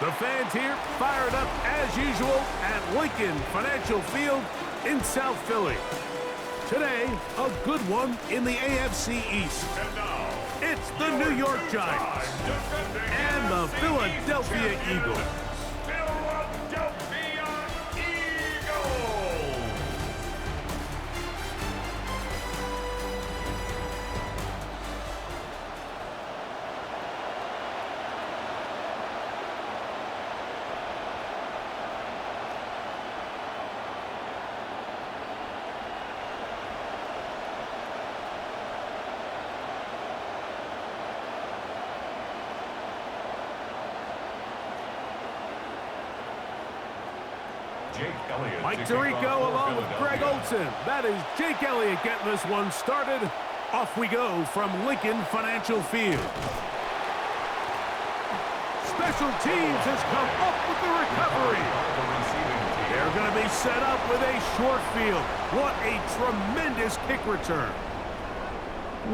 The fans here fired up as usual at Lincoln Financial Field in South Philly. Today, a good one in the AFC East. It's the New York Giants and the Philadelphia Eagles. Mike Tirico along with Greg Olson. That is Jake Elliott getting this one started. Off we go from Lincoln Financial Field. Special Teams has come up with the recovery. They're going to be set up with a short field. What a tremendous kick return.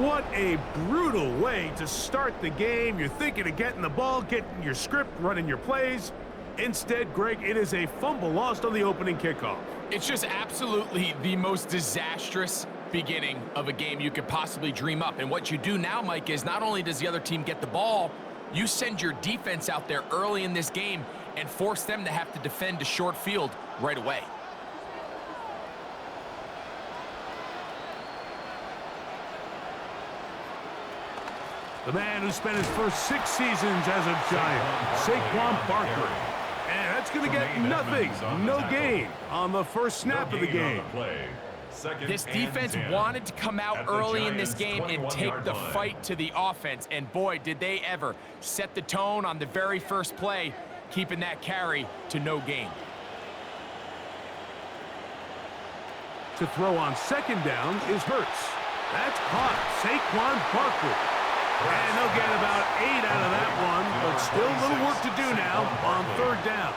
What a brutal way to start the game. You're thinking of getting the ball, getting your script, running your plays. Instead, Greg, it is a fumble lost on the opening kickoff. It's just absolutely the most disastrous beginning of a game you could possibly dream up. And what you do now, Mike, is not only does the other team get the ball, you send your defense out there early in this game and force them to have to defend a short field right away. The man who spent his first 6 seasons as a Giant, Saquon Barkley. And that's going to get nothing, no gain on the first snap of the game. This defense wanted to come out early in this game and take the fight to the offense. And boy, did they ever set the tone on the very first play, keeping that carry to no gain. To throw on second down is Hurts. That's caught, Saquon Barkley. And they'll get about 8 out of that one, but still a little work to do now on third down.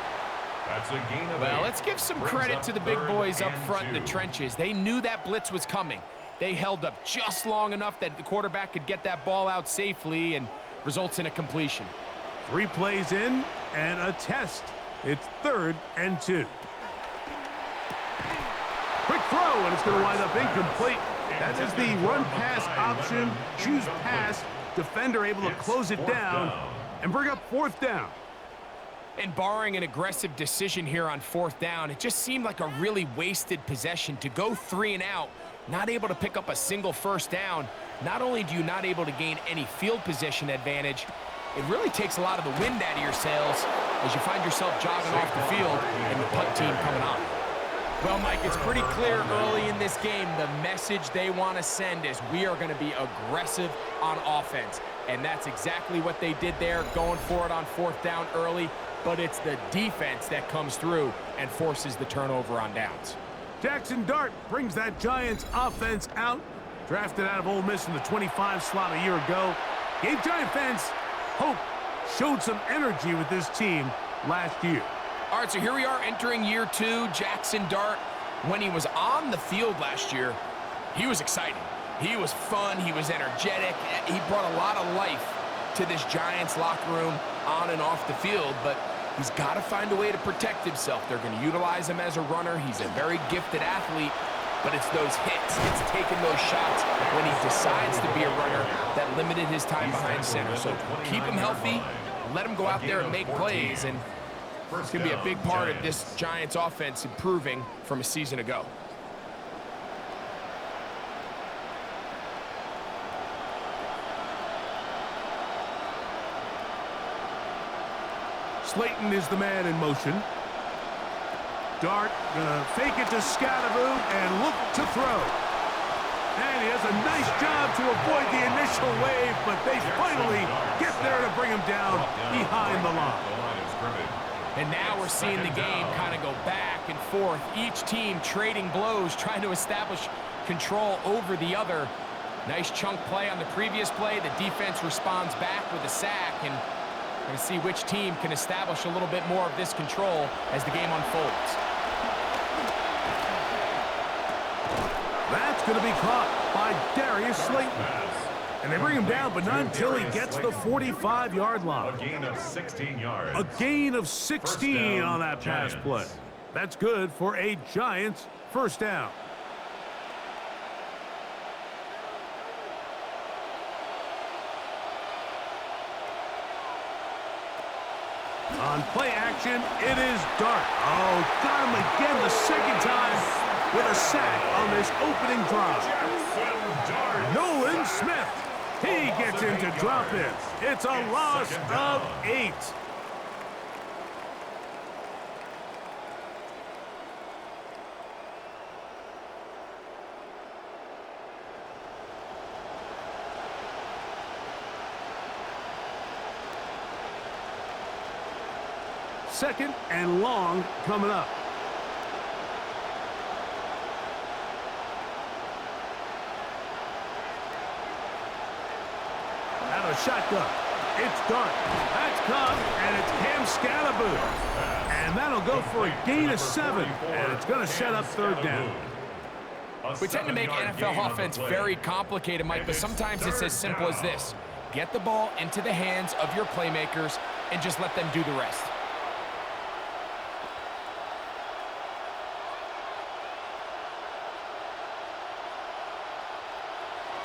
Well, let's give some credit to the big boys up front in the trenches. They knew that blitz was coming. They held up just long enough that the quarterback could get that ball out safely and results in a completion. 3 plays in and a test. It's 3rd and 2. Quick throw, and it's going to wind up incomplete. That is the run-pass option. Choose pass. Defender able to close it down and bring up 4th down. And barring an aggressive decision here on 4th down, it just seemed like a really wasted possession to go 3 and out, not able to pick up a single first down. Not only do you not able to gain any field position advantage, it really takes a lot of the wind out of your sails as you find yourself jogging off the field and the punt team coming on. Well, Mike, it's pretty clear early in this game the message they want to send is we are going to be aggressive on offense. And that's exactly what they did there, going for it on 4th down early. But it's the defense that comes through and forces the turnover on downs. Jackson Dart brings that Giants offense out. Drafted out of Ole Miss in the 25 slot a year ago. Gave Giant fans hope. Showed some energy with this team last year. All right, so here we are entering year 2. Jackson Dart, when he was on the field last year, he was exciting. He was fun. He was energetic. He brought a lot of life to this Giants locker room on and off the field, but he's got to find a way to protect himself. They're going to utilize him as a runner. He's a very gifted athlete, but it's those hits. It's taking those shots when he decides to be a runner that limited his time behind center. So keep him healthy, let him go out there and make plays, and it's going to be a big part of this Giants offense improving from a season ago. Slayton is the man in motion. Dart gonna fake it to Scatteroo and look to throw. And he does a nice job to avoid the initial wave, but they finally get there to bring him down behind the line. And now we're seeing the game kind of go back and forth. Each team trading blows, trying to establish control over the other. Nice chunk play on the previous play. The defense responds back with a sack, and we're going to see which team can establish a little bit more of this control as the game unfolds. That's going to be caught by Darius Slayton. And they bring him down, but not until he gets the 45-yard line. A gain of 16 yards. A gain of 16 on that pass play. That's good for a Giants first down. On play action, it is Dart. Oh, got him again the second time with a sack on this opening drive. Nolan Smith. He gets in to drop this. It's a loss of 8. Second and long coming up. Out of shotgun. It's Dart. That's caught, and it's Cam Scalaboo. And that'll go for a gain of 7, and it's going to set up third down. We tend to make NFL offense very complicated, Mike, but sometimes it's as simple as this. Get the ball into the hands of your playmakers and just let them do the rest.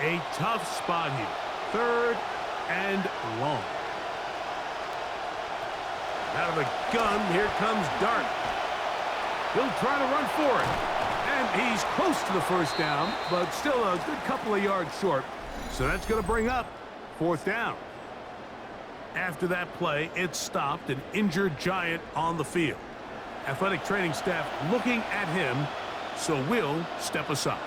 A tough spot here. Third and long. Out of the gun, here comes Dart. He'll try to run for it. And he's close to the first down, but still a good couple of yards short. So that's going to bring up fourth down. After that play, it stopped an injured Giant on the field. Athletic training staff looking at him, so we'll step aside.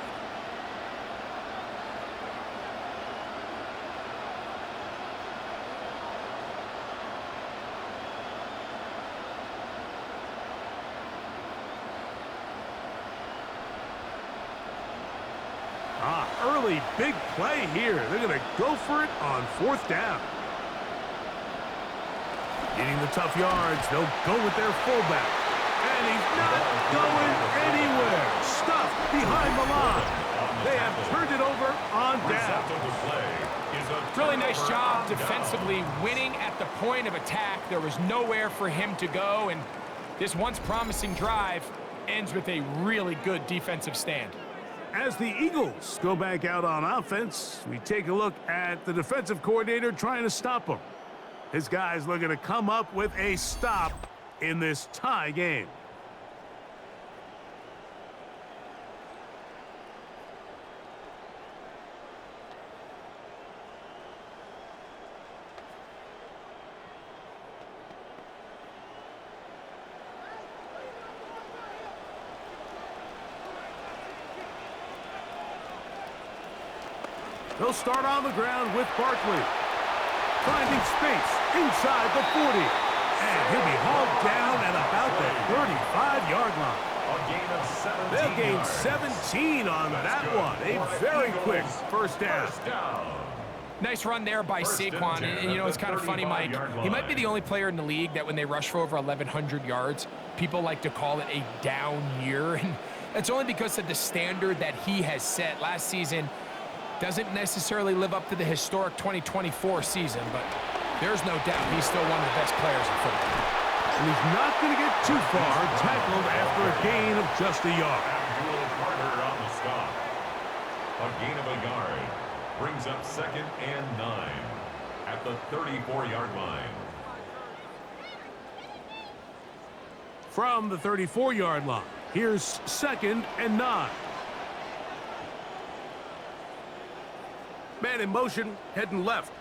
Early big play here. They're going to go for it on fourth down. Getting the tough yards. They'll go with their fullback. And he's not going anywhere. Stuffed behind the line. They have turned it over on down. Really nice job defensively, winning at the point of attack. There was nowhere for him to go, and this once promising drive ends with a really good defensive stand. As the Eagles go back out on offense, we take a look at the defensive coordinator trying to stop them. His guys looking to come up with a stop in this tie game. They'll start on the ground with Barkley. Finding space inside the 40. And he'll be hauled down at about the 35-yard line. They'll gain 17 on that one. A very quick first down. Nice run there by Saquon. And you know, it's kind of funny, Mike. He might be the only player in the league that when they rush for over 1,100 yards, people like to call it a down year. And that's only because of the standard that he has set. Last season doesn't necessarily live up to the historic 2024 season, but there's no doubt he's still one of the best players in football. And he's not going to get too far, tackled after a gain of just a yard. On the stop. A gain of a yard brings up 2nd and 9 at the 34-yard line. From the 34-yard line, here's 2nd and 9. Man in motion, heading left.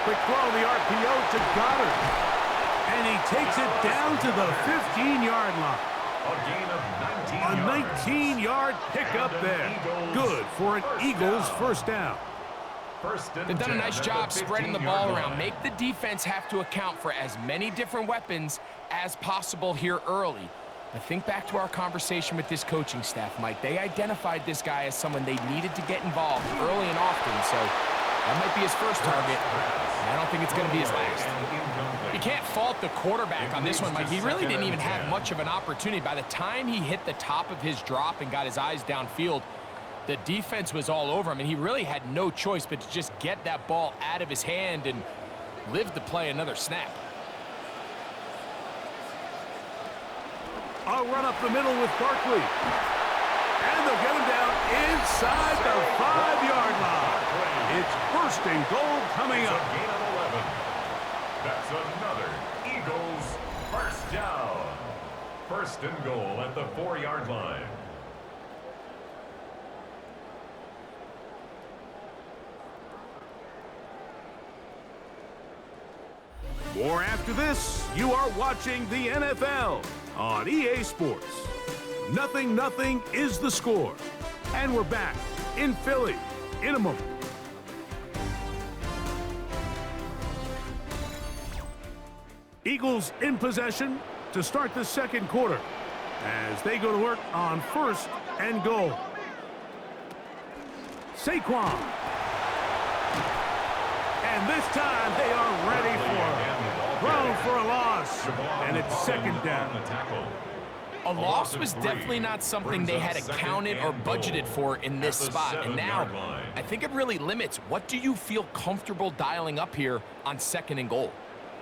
Quick throw, the RPO to Goddard. And he takes it down to the 15-yard line. A gain of 19 yards. A 19-yard pickup there. Good for an Eagles first down. They've done a nice job spreading the ball around. Make the defense have to account for as many different weapons as possible here early. But think back to our conversation with this coaching staff, Mike. They identified this guy as someone they needed to get involved early and often, so that might be his first target. I don't think it's going to be his last. You can't fault the quarterback on this one, Mike. He really didn't even have much of an opportunity. By the time he hit the top of his drop and got his eyes downfield, the defense was all over him, and he really had no choice but to just get that ball out of his hand and live to play another snap. A run up the middle with Barkley. And they'll get him down inside the 5-yard line. It's first and goal coming up. Gain of 11. That's another Eagles first down. First and goal at the 4-yard line. More after this. You are watching the NFL on EA Sports. 0-0 is the score. And we're back in Philly in a moment. Eagles in possession to start the second quarter as they go to work on first and goal. Saquon. And this time they are ready for it. Thrown for a loss. And it's second down. A loss was definitely not something they had accounted or budgeted for in this spot. And now, I think it really limits what do you feel comfortable dialing up here on second and goal.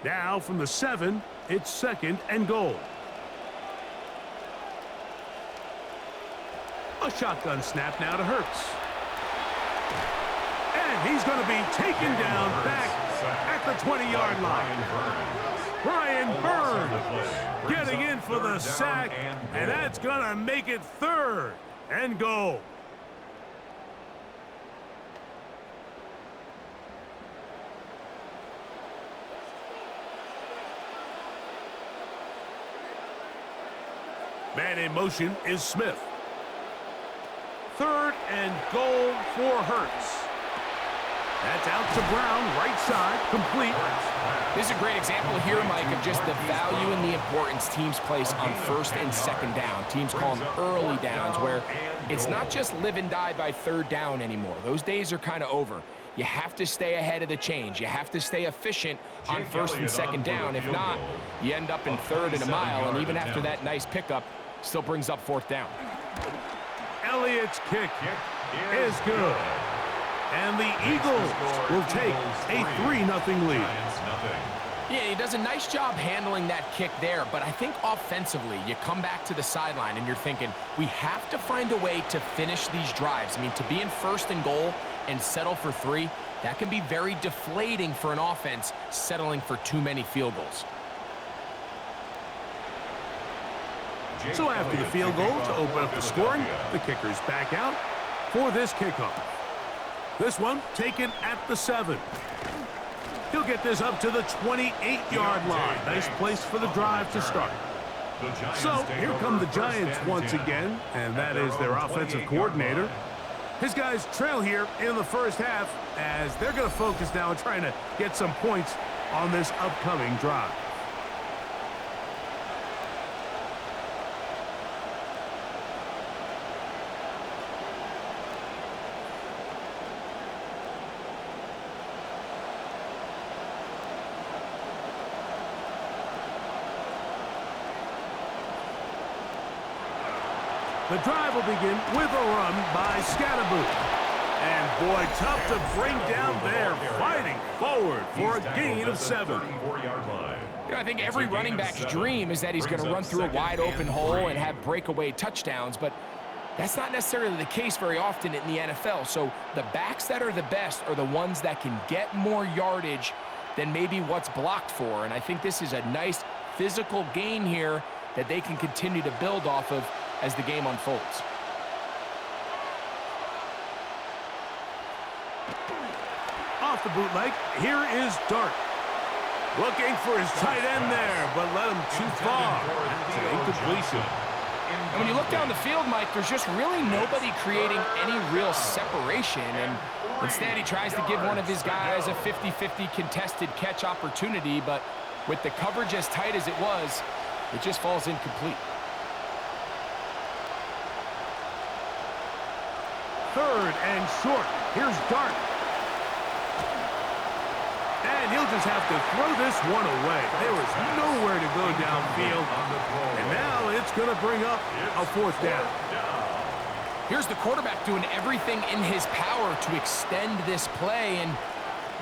Now from the 7, it's second and goal. A shotgun snap now to Hurts. And he's going to be taken down back at the 20-yard line. Brian Burns getting in for the sack, and that's going to make it third and goal. Man in motion is Smith. Third and goal for Hurts. That's out to Brown, right side, complete. This is a great example here, Mike, of just the value and the importance teams place on first and second down. Teams call them early downs, where it's not just live and die by third down anymore. Those days are kind of over. You have to stay ahead of the change. You have to stay efficient on first and second down. If not, you end up in third and a mile, and even after that nice pickup, still brings up fourth down. Elliott's kick is good. And the Eagles will take a 3-0 lead. Yeah, he does a nice job handling that kick there, but I think offensively, you come back to the sideline and you're thinking, we have to find a way to finish these drives. I mean, to be in first and goal and settle for 3, that can be very deflating for an offense settling for too many field goals. So after the field goal to open up the scoring, the kicker's back out for this kickoff. This one taken at the 7. He'll get this up to the 28-yard line. Nice place for the drive to start. So here come the Giants once again, and that is their offensive coordinator. His guys trail here in the first half as they're going to focus now on trying to get some points on this upcoming drive. The drive will begin with a run by Scatterboot. And boy, tough to bring down there, fighting forward for a gain of 7. You know, I think every running back's dream is that he's going to run through a wide open hole and have breakaway touchdowns, but that's not necessarily the case very often in the NFL. So the backs that are the best are the ones that can get more yardage than maybe what's blocked for. And I think this is a nice physical gain here that they can continue to build off of as the game unfolds. Off the bootleg, here is Dart. Looking for his tight end there, but led him too far. That's an incompletion. And when you look down the field, Mike, there's just really nobody creating any real separation. And instead, he tries to give one of his guys a 50-50 contested catch opportunity, but with the coverage as tight as it was, it just falls incomplete. Third and short. Here's Dart. And he'll He'll just have to throw this one away. There is nowhere to go downfield. And now it's going to bring up a fourth down. Here's the quarterback doing everything in his power to extend this play, and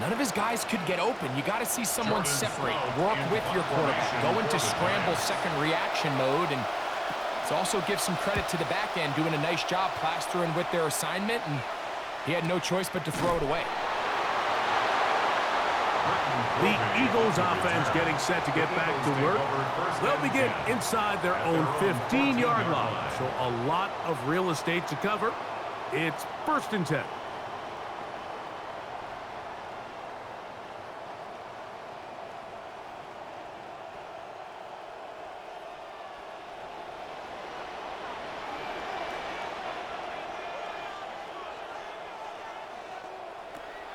none of his guys could get open. You got to see someone separate, work with your quarterback, go into scramble second reaction mode, and it also gives some credit to the back end doing a nice job plastering with their assignment, and he had no choice but to throw it away. The Eagles offense getting set to get back to work. They'll begin inside their own 15-yard line, so a lot of real estate to cover. It's 1st and 10.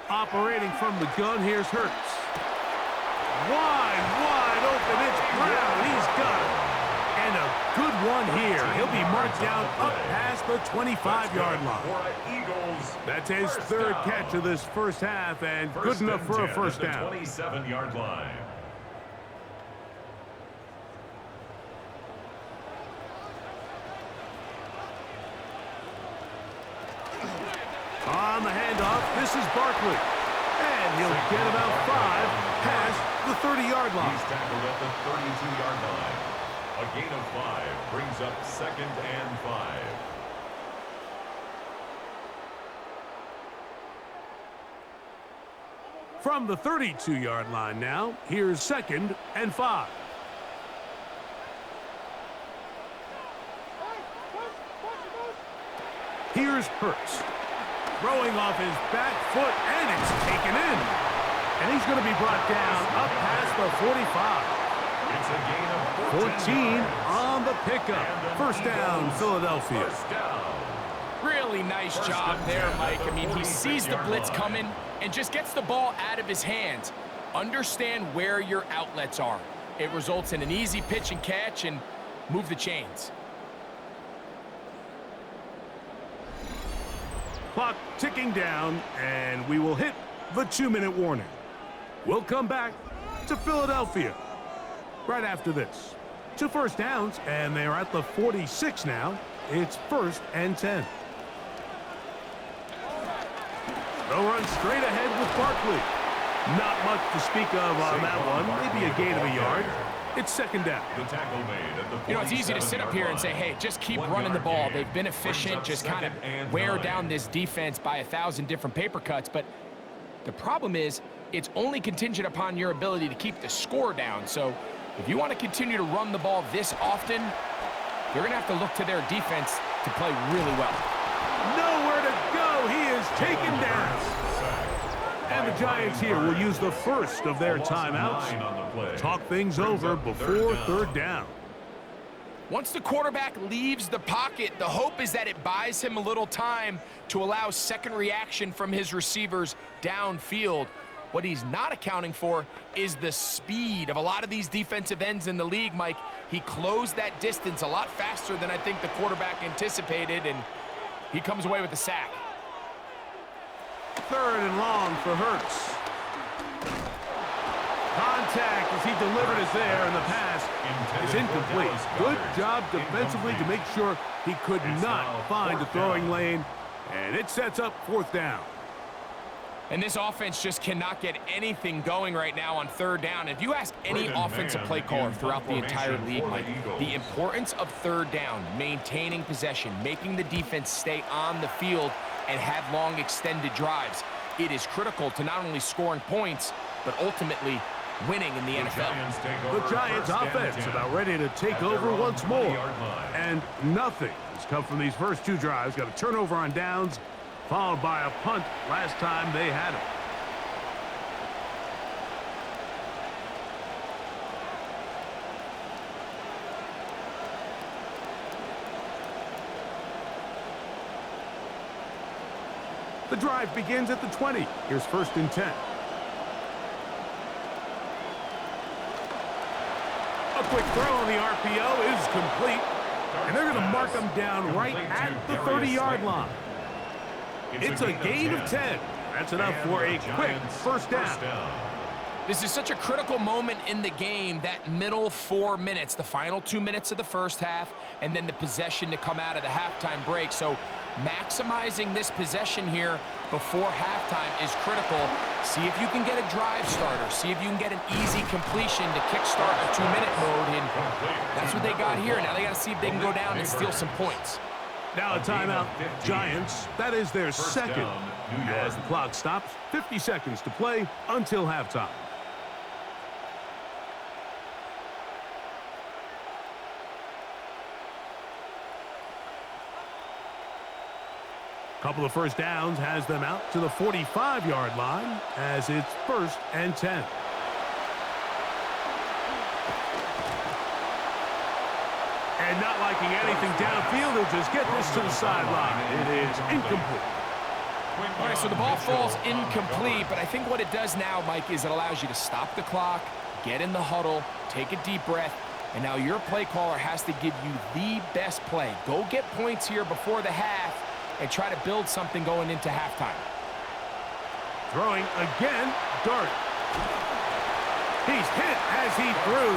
Operating from the gun, here's Hurts. Wide open, it's Brown, he's got it. And a good one here. He'll be marked down up past the 25-yard line. That's his third catch of this first half, and good enough for a first down. 27-yard line. On the handoff, this is Barkley. And he'll get about 5 past the 30-yard line. He's tackled at the 32-yard line. A gain of 5 brings up 2nd and 5. From the 32-yard line now, here's 2nd and 5. Here's Hurts. Throwing off his back foot, and it's taken in. And he's going to be brought down up past the 45. It's a gain of 14 on the pickup. First down, Philadelphia. Really nice job there, Mike. I mean, he sees the blitz coming and just gets the ball out of his hands. Understand where your outlets are. It results in an easy pitch and catch and move the chains. Clock ticking down, and we will hit the 2-minute warning. We'll come back to Philadelphia right after this. 2 first downs, and they are at the 46 now. It's 1st and 10. They'll run straight ahead with Barkley. Not much to speak of on that one. Maybe a gain of a yard. It's 2nd down. The tackle made at the You know, it's easy to sit up here and say, hey, just keep running the ball. They've been efficient, just kind of wear down this defense by 1,000 different paper cuts. But the problem is, it's only contingent upon your ability to keep the score down. So if you want to continue to run the ball this often, you're going to have to look to their defense to play really well. Nowhere to go. He is taken down. And the Giants here will use the first of their timeouts. Talk things over before 3rd down. Once the quarterback leaves the pocket, the hope is that it buys him a little time to allow second reaction from his receivers downfield. What he's not accounting for is the speed of a lot of these defensive ends in the league, Mike. He closed that distance a lot faster than I think the quarterback anticipated, and he comes away with the sack. 3rd and long for Hurts. Contact as he delivered it there, and the pass is incomplete. Good job defensively to make sure he could not find a throwing lane, and it sets up 4th down. And this offense just cannot get anything going right now on 3rd down. If you ask any offensive play caller throughout the entire league, Mike, the importance of 3rd down, maintaining possession, making the defense stay on the field and have long extended drives, it is critical to not only scoring points, but ultimately winning in the NFL. The Giants offense about ready to take over once more. And nothing has come from these first 2 drives. Got a turnover on downs, followed by a punt last time they had it. The drive begins at the 20. Here's 1st and 10. A quick throw on the RPO is complete. And they're going to mark them down right at the 30-yard line. It's a gain of 10. That's enough for a quick first down. This is such a critical moment in the game, that middle 4 minutes, the final 2 minutes of the first half, and then the possession to come out of the halftime break. So maximizing this possession here before halftime is critical. See if you can get a drive starter. See if you can get an easy completion to kickstart a 2-minute mode. And that's what they got here. Now they got to see if they can go down and steal some points. Now a timeout, Giants. That is their second. As the clock stops, 50 seconds to play until halftime. Couple of first downs has them out to the 45-yard line as it's 1st and 10. And not liking anything downfield, he'll just get this to the sideline. It is incomplete. All right, so the ball falls incomplete, but I think what it does now, Mike, is it allows you to stop the clock, get in the huddle, take a deep breath, and now your play caller has to give you the best play. Go get points here before the half and try to build something going into halftime. Throwing again, Dart. He's hit as he threw.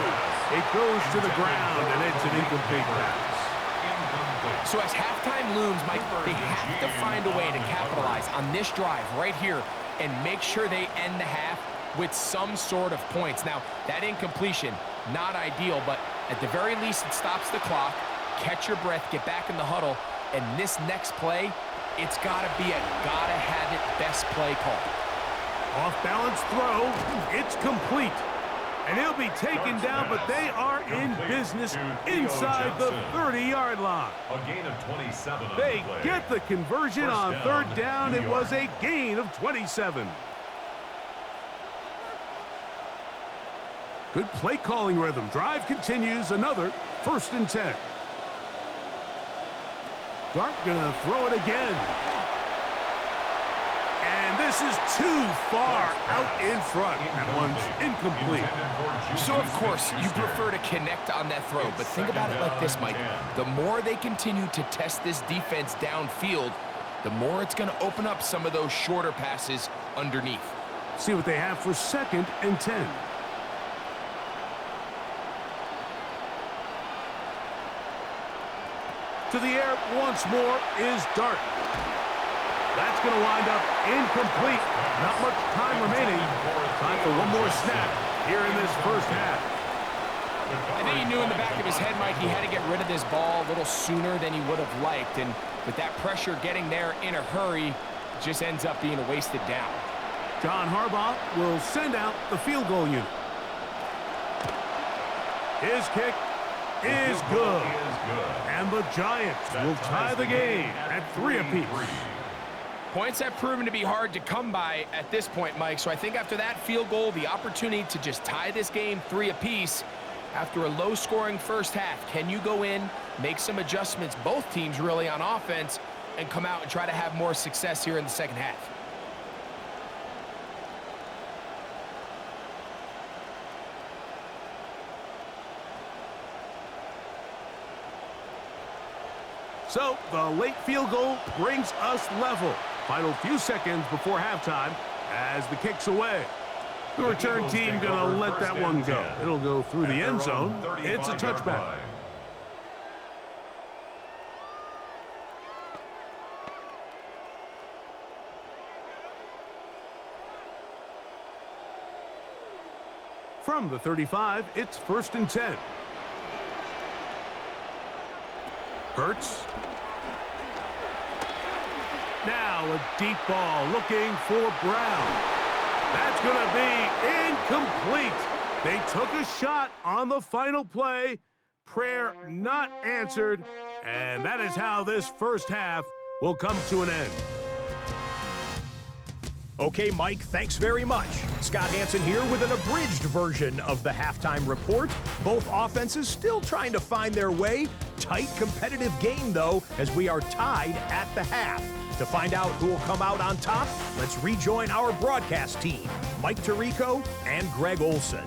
It goes to the ground, and it's an incomplete pass. So as halftime looms, Mike, they have to find a way to capitalize on this drive right here and make sure they end the half with some sort of points. Now, that incompletion, not ideal, but at the very least, it stops the clock. Catch your breath, get back in the huddle, and this next play, it's got to be a gotta-have-it best play call. Off-balance throw, it's complete. And he'll be taken down, but they are in business inside the 30-yard line. A gain of 27 on They the play. get the conversion on third down. It was a gain of 27. Good play calling rhythm. Drive continues, another 1st and 10. Dart gonna throw it again. And this is too far out in front. That one's incomplete. So, of course, you prefer to connect on that throw, but think about it like this, Mike. The more they continue to test this defense downfield, the more it's going to open up some of those shorter passes underneath. See what they have for 2nd and 10. To the air once more is Dart. That's going to wind up incomplete. Not much time remaining. Time for one more snap here in this first half. I think he knew in the back of his head, Mike, he had to get rid of this ball a little sooner than he would have liked. And with that pressure getting there in a hurry, it just ends up being a wasted down. John Harbaugh will send out the field goal unit. His kick is good. And the Giants will tie the game at 3 apiece. Points have proven to be hard to come by at this point, Mike. So I think after that field goal, the opportunity to just tie this game 3 apiece after a low-scoring first half. Can you go in, make some adjustments, both teams really on offense, and come out and try to have more success here in the second half? So the late field goal brings us level. Final few seconds before halftime as the kick's away. The return team gonna let that one go. It'll go through the end zone. It's a touchback. From the 35, it's 1st and 10. Hurts. Now a deep ball looking for Brown. That's going to be incomplete. They took a shot on the final play. Prayer not answered. And that is how this first half will come to an end. Okay, Mike, thanks very much. Scott Hansen here with an abridged version of the halftime report. Both offenses still trying to find their way. Tight, competitive game, though, as we are tied at the half. To find out who will come out on top, let's rejoin our broadcast team, Mike Tirico and Greg Olson.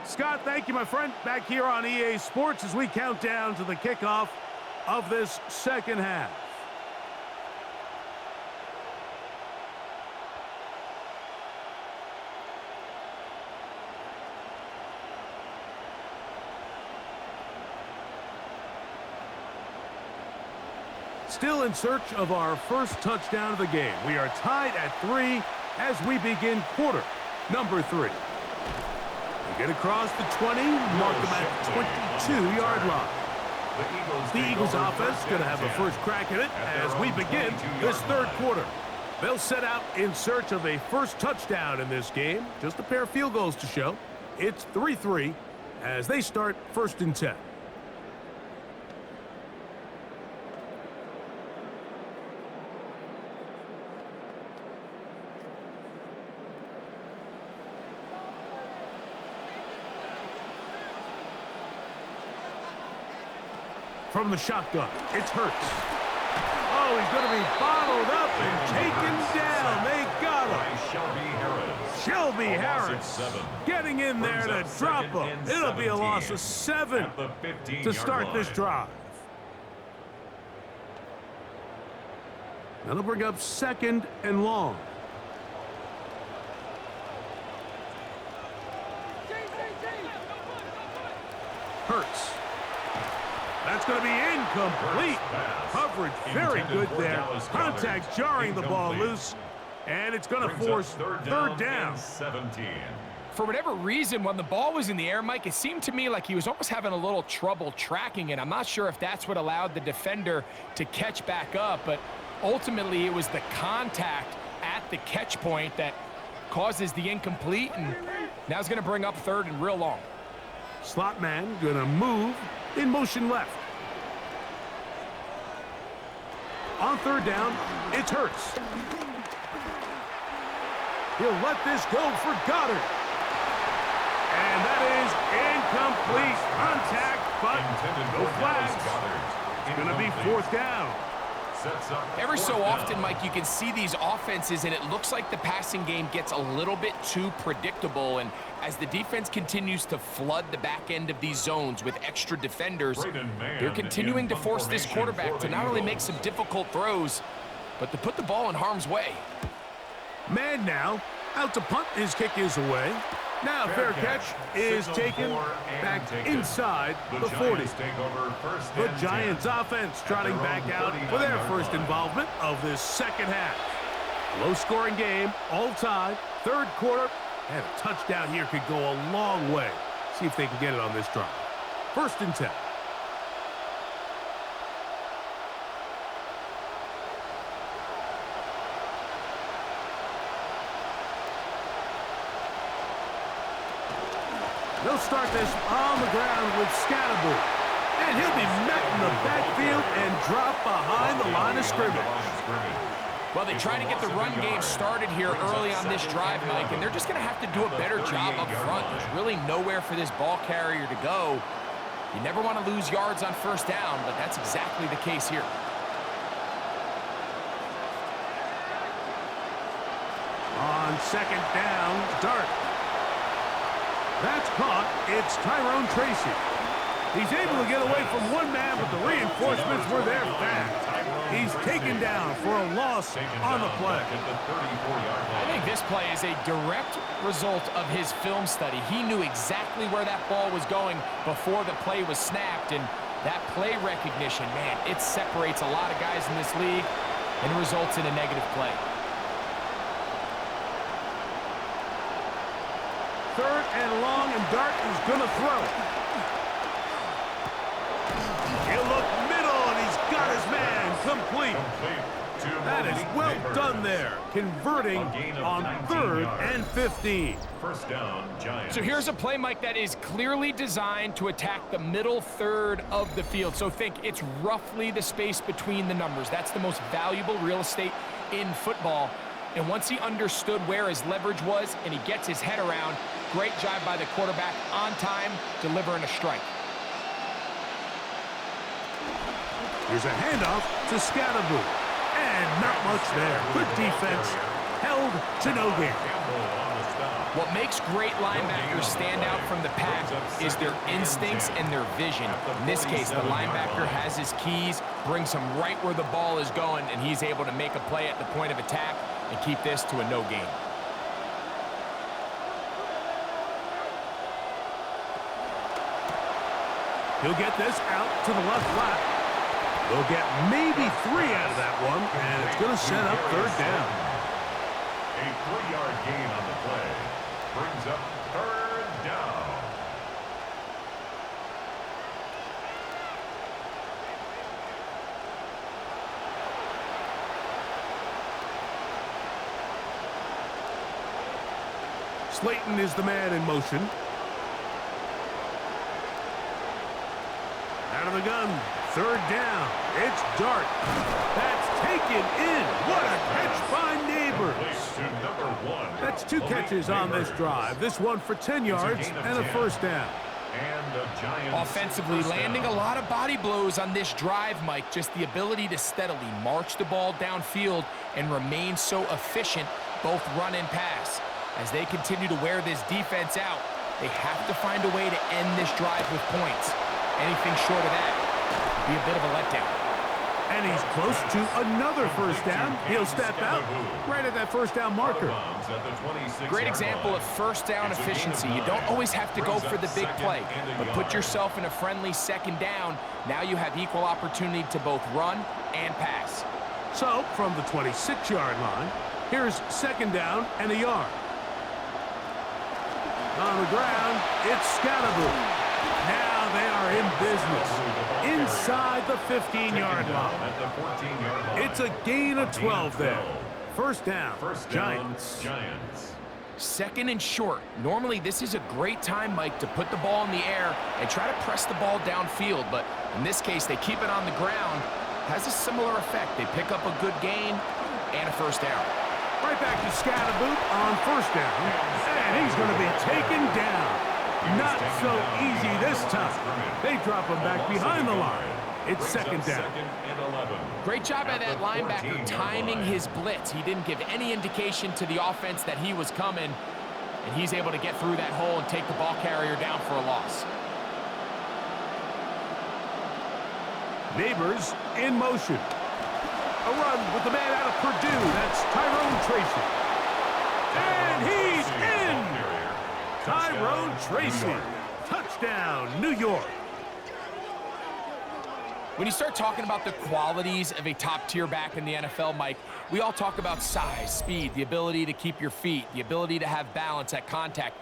Scott, thank you, my friend. Back here on EA Sports as we count down to the kickoff of this second half. Still in search of our first touchdown of the game. We are tied at 3 as we begin quarter number 3. We get across the 20, mark them at the 22-yard line. The Eagles offense going to have a first crack at it as we begin this third quarter. They'll set out in search of a first touchdown in this game. Just a pair of field goals to show. It's 3-3 as they start 1st and 10. From the shotgun, it's Hurts. Oh, he's going to be bottled up and taken down. They got him. Shelby Harris getting in there to drop him. It'll be a loss of 7 to start this drive. That'll bring up 2nd and long. Hurts. That's going to be incomplete. Coverage very good there. Contact jarring the ball loose. And it's going to force third down. 17. For whatever reason, when the ball was in the air, Mike, it seemed to me like he was almost having a little trouble tracking it. I'm not sure if that's what allowed the defender to catch back up, but ultimately it was the contact at the catch point that causes the incomplete, and now it's going to bring up 3rd and real long. Slot man going to move in motion left. On 3rd down, it's Hurts. He'll let this go for Goddard. And that is incomplete. Contact, but no flags. It's going to be 4th down. Every so often, Mike, you can see these offenses, and it looks like the passing game gets a little bit too predictable. And as the defense continues to flood the back end of these zones with extra defenders, they're continuing to force this quarterback to not only make some difficult throws, but to put the ball in harm's way. Man now, out to punt. His kick is away. Now fair catch is taken back inside the 40. The Giants offense trotting back out for their first involvement of this second half. Low-scoring game, all tied, 3rd quarter, and a touchdown here could go a long way. See if they can get it on this drive. 1st and 10. They'll start this on the ground with Scatterbury. And he'll be met in the backfield and drop behind the line of scrimmage. Well, they try to get the run game started here early on this drive, Mike, and they're just going to have to do a better job up front. There's really nowhere for this ball carrier to go. You never want to lose yards on 1st down, but that's exactly the case here. On 2nd down, Dart. That's caught. It's Tyrone Tracy. He's able to get away from one man, but the reinforcements were there fast. He's taken down for a loss on the play. I think this play is a direct result of his film study. He knew exactly where that ball was going before the play was snapped, and that play recognition, man, it separates a lot of guys in this league and results in a negative play. 3rd and long, and Dart is going to throw. He'll look middle, and he's got his man complete. That is well done there, converting on 3rd and 15. 1st down, Giants. So here's a play, Mike, that is clearly designed to attack the middle 3rd of the field. So think it's roughly the space between the numbers. That's the most valuable real estate in football. And once he understood where his leverage was and he gets his head around, great job by the quarterback on time, delivering a strike. Here's a handoff to Scatterbury. And not much there. Good defense. held to no gain. What makes great linebackers stand out from the pack is their instincts and their vision. In this case, the linebacker has his keys, brings him right where the ball is going, and he's able to make a play at the point of attack and keep this to a no gain. He'll get this out to the left flat. They'll get maybe 3 out of that one, and it's going to set up third down. A 3-yard gain on the play brings up third down. Slayton is the man in motion. Out of the gun, third down. It's Dart. That's taken in. What a catch by Neighbors. That's 2 catches on this drive. This one for 10 yards and a first down. Offensively, landing a lot of body blows on this drive, Mike. Just the ability to steadily march the ball downfield and remain so efficient, both run and pass. As they continue to wear this defense out, they have to find a way to end this drive with points. Anything short of that would be a bit of a letdown. And he's close to another first down. He'll step out right at that first down marker. Great example of first down efficiency. You don't always have to go for the big play, but put yourself in a friendly second down. Now you have equal opportunity to both run and pass. So, from the 26-yard line, here's second down and a yard. On the ground, it's Scatterboot. Now they are in business inside the 15-yard line. It's a gain of 12 there. First down, Giants. Second and short. Normally, this is a great time, Mike, to put the ball in the air and try to press the ball downfield. But in this case, they keep it on the ground. Has a similar effect. They pick up a good gain and a first down. Right back to Scatterboot on first down. And he's going to be taken down. Not so easy this time. They drop him back behind the line. It's second down. Great job by that linebacker timing his blitz. He didn't give any indication to the offense that he was coming, and he's able to get through that hole and take the ball carrier down for a loss. Neighbors in motion. A run with the man out of Purdue. That's Tyrone Tracy. And he's in! Tyrone Tracy. Touchdown, New York. When you start talking about the qualities of a top-tier back in the NFL, Mike, we all talk about size, speed, the ability to keep your feet, the ability to have balance at contact.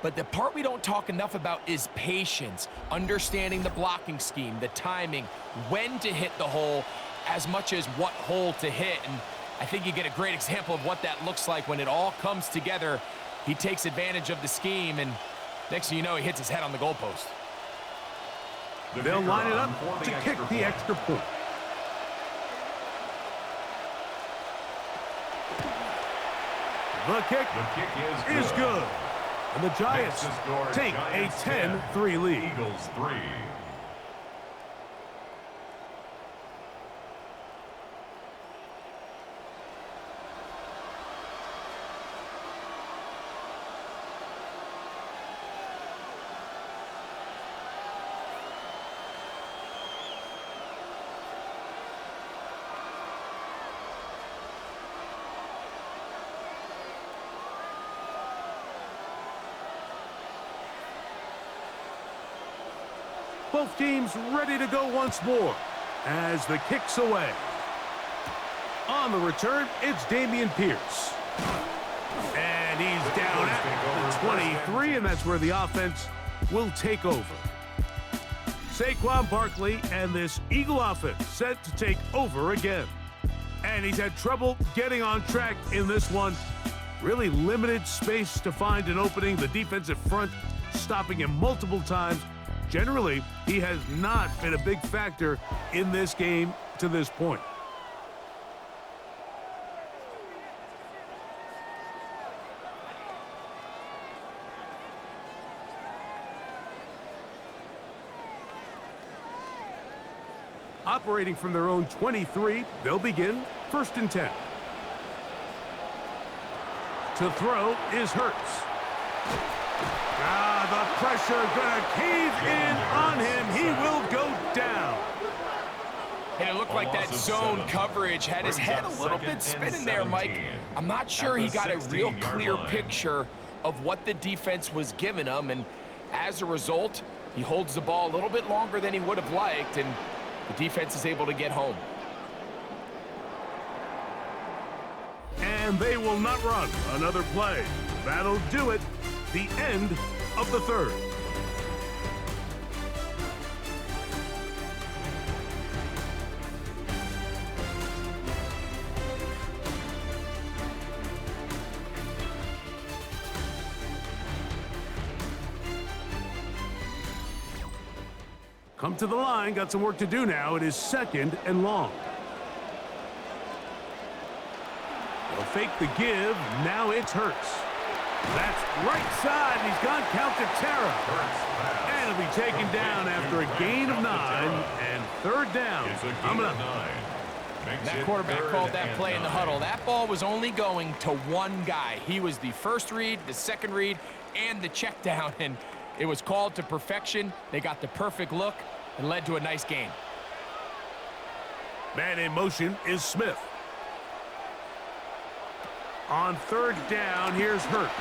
But the part we don't talk enough about is patience, understanding the blocking scheme, the timing, when to hit the hole, as much as what hole to hit. And I think you get a great example of what that looks like when it all comes together. He takes advantage of the scheme, and next thing you know, he hits his head on the goalpost. They'll line it up to kick the extra point. The kick is good. And the Giants take a 10-3 lead. Eagles 3. Both teams ready to go once more as the kick's away. On the return, it's Dameon Pierce. And he's down at the 23, and that's where the offense will take over. Saquon Barkley and this Eagle offense set to take over again. And he's had trouble getting on track in this one. Really limited space to find an opening. The defensive front stopping him multiple times. Generally, he has not been a big factor in this game to this point. Operating from their own 23, they'll begin 1st and 10. To throw is Hurts. The pressure gonna cave in on him. He will go down. And it looked like that zone coverage had his head a little bit spinning there, Mike. I'm not sure he got a real clear picture of what the defense was giving him, and as a result, he holds the ball a little bit longer than he would have liked, and the defense is able to get home. And they will not run another play. That'll do it. The end of the third. Come to the line, got some work to do now. It is 2nd and long. They'll fake the give, now it's Hurts. That's right side, and he's gone count to Terra. And he'll be taken down after a gain of 9 and 3rd down. That quarterback called that play in the huddle. That ball was only going to one guy. He was the first read, the second read, and the check down, and it was called to perfection. They got the perfect look and led to a nice game. Man in motion is Smith. On 3rd down, here's Hurts.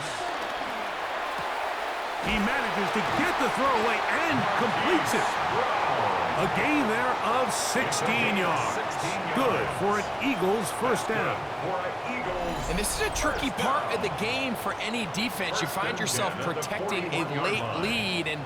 He manages to get the throw away and completes it. A gain there of 16 yards. Good for an Eagles first down. And this is a tricky part of the game for any defense. You find yourself protecting a late lead, and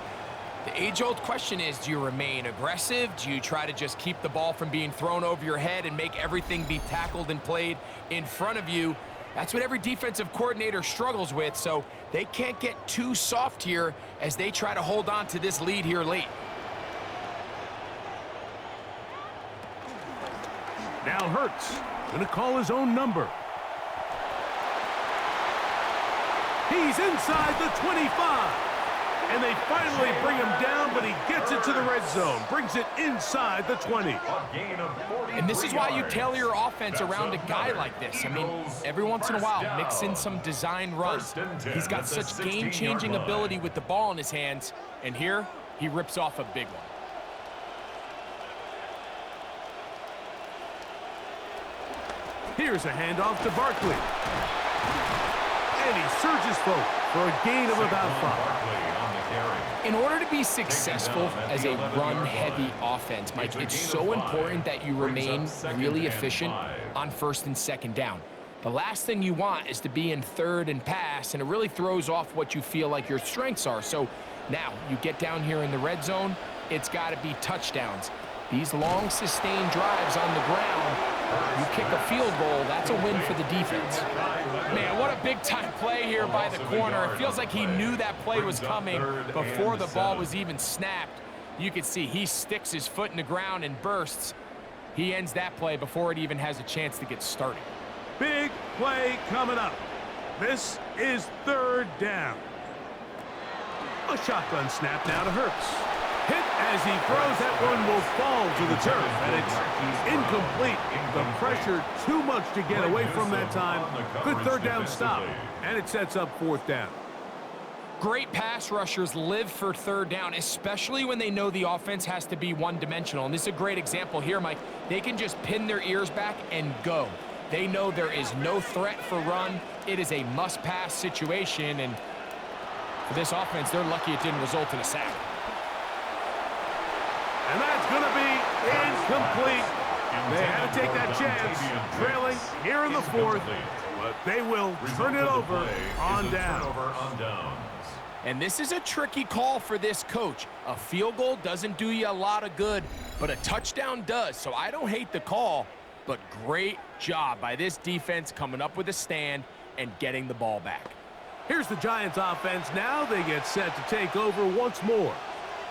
the age-old question is, do you remain aggressive? Do you try to just keep the ball from being thrown over your head and make everything be tackled and played in front of you? That's what every defensive coordinator struggles with, so they can't get too soft here as they try to hold on to this lead here late. Now Hurts gonna call his own number. He's inside the 25. And they finally bring him down, but he gets it to the red zone. Brings it inside the 20. And this is why you tailor your offense around a guy like this. I mean, every once in a while, mix in some design runs. He's got such game-changing ability with the ball in his hands. And here, he rips off a big one. Here's a handoff to Barkley. And he surges forward for a gain of about 5. In order to be successful as a run-heavy offense, Mike, it's so important that you remain really efficient on 1st and 2nd down. The last thing you want is to be in 3rd and pass, and it really throws off what you feel like your strengths are. So now you get down here in the red zone, it's got to be touchdowns. These long, sustained drives on the ground, you kick a field goal, that's a win for the defense. Man, what a big-time play here by the corner. It feels like he knew that play was coming before the ball was even snapped. You can see he sticks his foot in the ground and bursts. He ends that play before it even has a chance to get started. Big play coming up. This is 3rd down. A shotgun snap now to Hurts. Hit as he throws, that one will fall to the turf, and it's incomplete. The pressure too much to get away from that time. Good 3rd down stop, and it sets up 4th down. Great pass rushers live for 3rd down, especially when they know the offense has to be one-dimensional. And this is a great example here, Mike. They can just pin their ears back and go. They know there is no threat for run. It is a must-pass situation, and for this offense, they're lucky it didn't result in a sack. And that's going to be incomplete. They had to take that chance, trailing here in the 4th, but they will turn it over on down. And this is a tricky call for this coach. A field goal doesn't do you a lot of good, but a touchdown does. So I don't hate the call, but great job by this defense coming up with a stand and getting the ball back. Here's the Giants offense now. They get set to take over once more.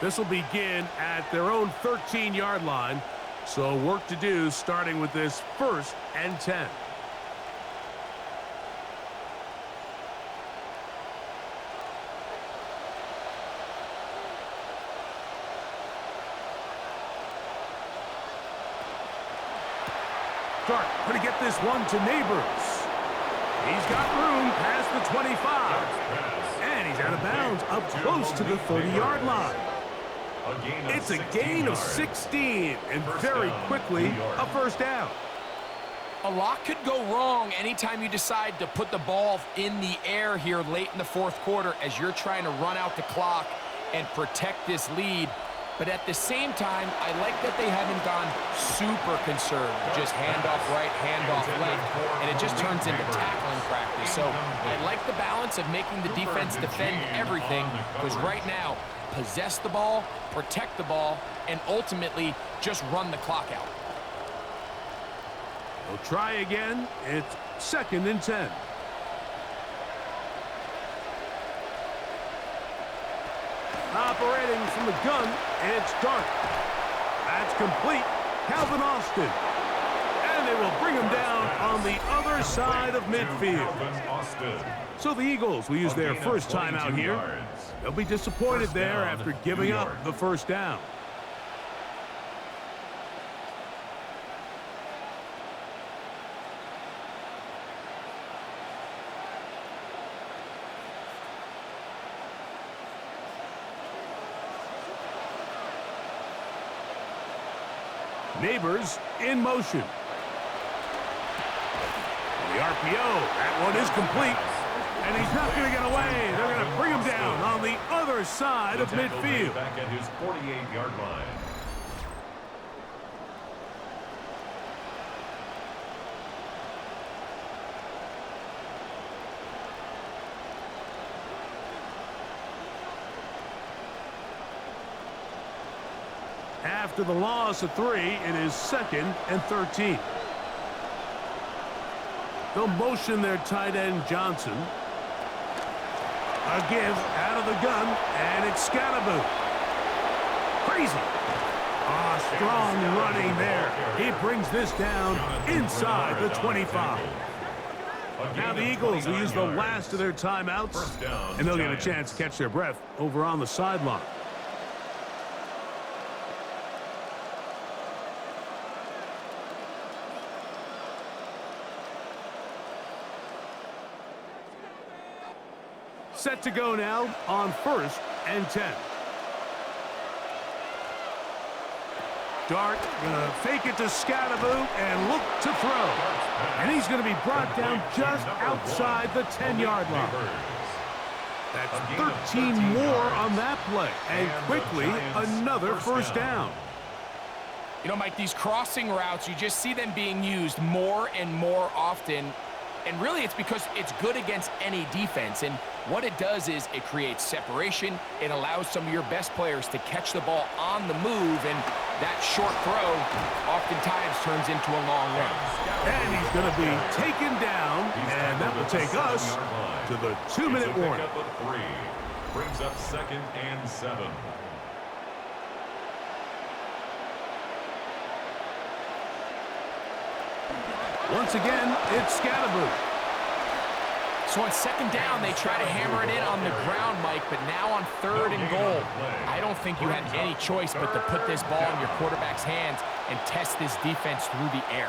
This will begin at their own 13-yard line. So work to do starting with this 1st and 10. Stark going to get this one to Neighbors. He's got room past the 25. And he's out of bounds up close to the 30-yard line. It's a gain of 16, and very quickly a first down. A lot could go wrong anytime you decide to put the ball in the air here late in the fourth quarter as you're trying to run out the clock and protect this lead. But at the same time, I like that they haven't gone super conservative. Just handoff right, handoff left, and it just turns into tackling practice. So I like the balance of making the defense defend everything, because right now, possess the ball, protect the ball, and ultimately just run the clock out. We'll try again. It's 2nd and 10. Operating from the gun, it's Dart. That's complete. Calvin Austin. And they will bring him down on the other side of midfield. So the Eagles will use their first time out here. They'll be disappointed there after giving up the first down. Neighbors in motion. The RPO, that one is complete. And he's not going to get away. They're going to bring him down on the other side of midfield. Back at his 48-yard line. After the loss of 3, it is 2nd and 13. They'll motion their tight end Johnson. A give out of the gun, and it's Scatterboot. Crazy. Strong running there. He brings this down inside the 25. Now the Eagles will use the last of their timeouts, and they'll get a chance to catch their breath over on the sideline. Set to go now on 1st and 10. Dart gonna fake it to Scatterboot and look to throw. And he's gonna be brought down just outside the 10-yard line. That's 13 more on that play. And quickly, another first down. You know, Mike, these crossing routes, you just see them being used more and more often. And really, it's because it's good against any defense. And what it does is it creates separation. It allows some of your best players to catch the ball on the move. And that short throw oftentimes turns into a long run. And he's going to be taken down. And that will take us to the 2-minute warning. Brings up 2nd and 7. Once again, it's Scatterboot. So on 2nd down, they try to hammer it in on the ground, Mike, but now on 3rd and goal, I don't think you had any choice but to put this ball in your quarterback's hands and test this defense through the air.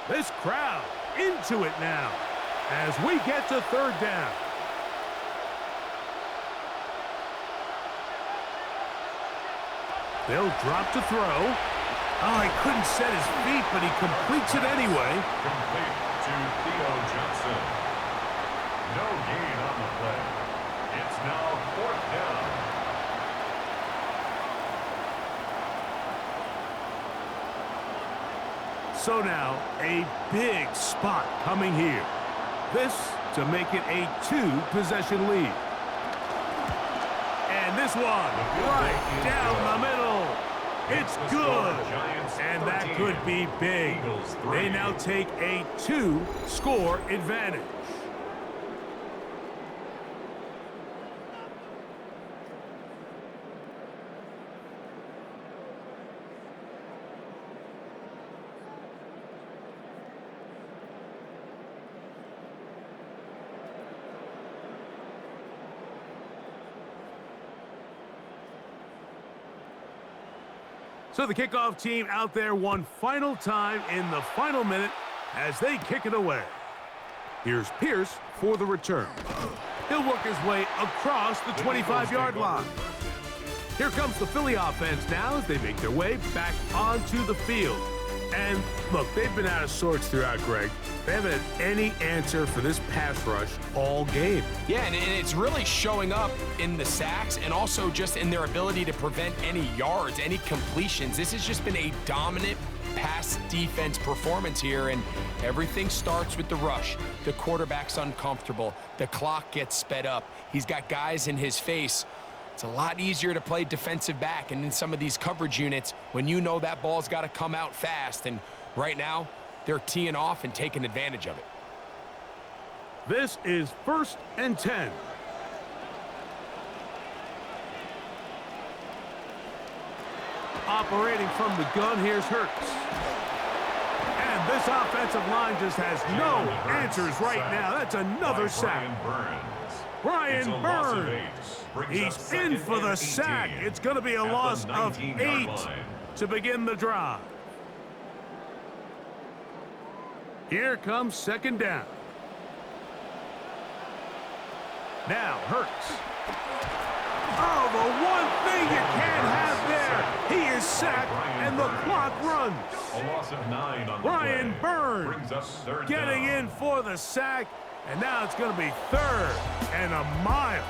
This crowd into it now as we get to 3rd down. They'll drop to throw. Oh, he couldn't set his feet, but he completes it anyway. Complete to Theo Johnson. No gain on the play. It's now 4th down. So now, a big spot coming here. This to make it a 2-possession lead. And this one, right down the middle. It's good. And that could be big. They now take a 2-score advantage. So the kickoff team out there one final time in the final minute as they kick it away. Here's Pierce for the return. He'll work his way across the 25-yard line. Here comes the Philly offense now as they make their way back onto the field. And look, they've been out of sorts throughout, Greg. They haven't had any answer for this pass rush all game. Yeah, and it's really showing up in the sacks and also just in their ability to prevent any yards, any completions. This has just been a dominant pass defense performance here, and everything starts with the rush. The quarterback's uncomfortable. The clock gets sped up. He's got guys in his face. It's a lot easier to play defensive back and in some of these coverage units when you know that ball's got to come out fast. And right now, they're teeing off and taking advantage of it. This is 1st and 10. Operating from the gun, here's Hurts. And this offensive line just has no answers right now. That's another sack. Brian Burns. He's in for the sack. It's going to be a loss of 8 to begin the drive. Here comes 2nd down. Now Hurts. Oh, the one thing you can't have there. He is sacked, and the clock runs. A loss of 9 on Brian the play. Burns Brings us 3rd getting down. in for the sack, and now it's going to be 3rd and a mile.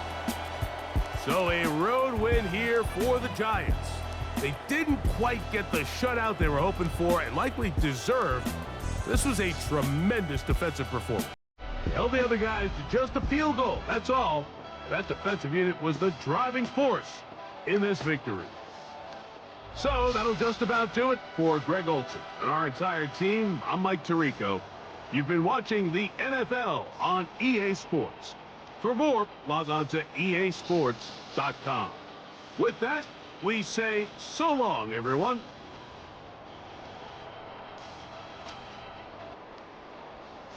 So a road win here for the Giants. They didn't quite get the shutout they were hoping for and likely deserved. This was a tremendous defensive performance. They held the other guys to just a field goal, that's all. That defensive unit was the driving force in this victory. So that'll just about do it for Greg Olson and our entire team. I'm Mike Tirico. You've been watching the NFL on EA Sports. For more, log on to easports.com. With that, we say so long, everyone.